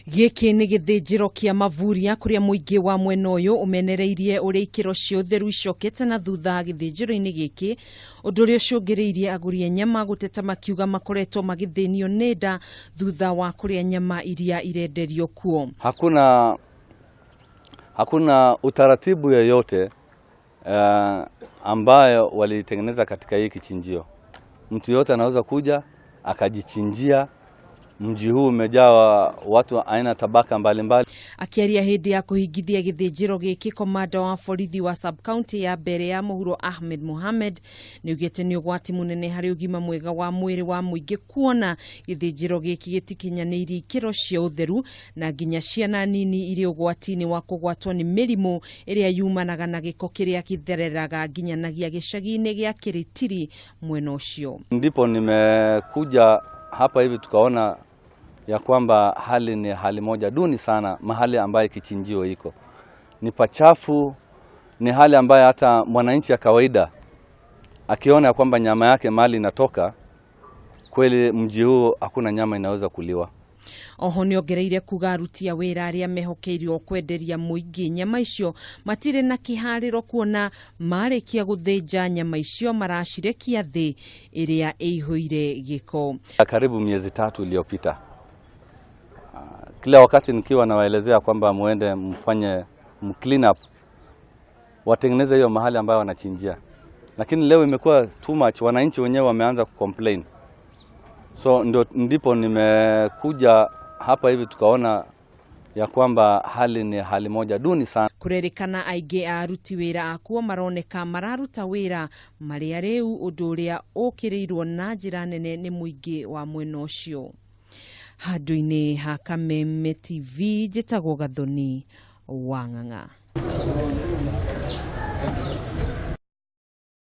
Giki ni githinjiro kia Mavuria kuria muingi wa mwena uyu umenereirie uria ikiro cia utheru icokete na thutha githinjiro-ini giki undu uria ucungiririe aguri nyama guteta makiuga makoretwo magithinio ni nda thutha wa kuria nyama iria irenderio kuo. Hakuna utaratibu yoyote ambayo walitengeneza katika hii kichinjio. Mtu yote anaweza kuja akajichinjia. Mji huu umejaa watu aina tabaka mbalimbali. Akiaria hindi ya kuhingithia githinjiro giki, komanda wa borithi wa sub-county ya Mbeere ya muhuro Ahmed Mohamed ni ugite ni ugwati munene hari ugima mwega wa mwiri wa muingi kuona githinjiro giki gitikinyaniirie ikiro cia utheru na nginya ciana nini iri ugwati-ini wa kugwatwo ni mirimu iria yumanaga na giko kiria kithereraga nginyanagia gicagi-ini gia Kiritiri mwena ucio. Ndipo nimekuja hapa hivi tukaona ya kwamba hali ni hali moja duni sana mahali ambaye kichinjio iko. Ni pachafu, ni hali ambaye hata mwananchi ya kawaida akiona ya kwamba nyama yake mali inatoka, kweli mji huu hakuna nyama inaweza kuliwa. Oho ni ongereire kuga aruti a wira aria mehokeirio kwenderia muingi nyama icio matire na kihariro kuona marikia guthinja nyama icio marashirekia thi iria ihuire giko. Karibu miezi 3 iliyopita, kila wakati nikiwa nawaelezea kwamba muende mfanye clean up, watengeneze hiyo mahali ambayo wanachinjia, lakini leo imekuwa too much. Wananchi wenyewe wameanza kucomplain, so ndipo nimekuja hapa hivi tukaona ya kwamba hali ni hali moja duni sana. Kurerikana aige aruti wira akuo maroneka mararuta wira maria riu undu uria ukirirwo na njira nene ni muingi wa mwena ucio. Handu-ini ha Kameme TV, njitagwo Gathoni wa Ng'ang'a.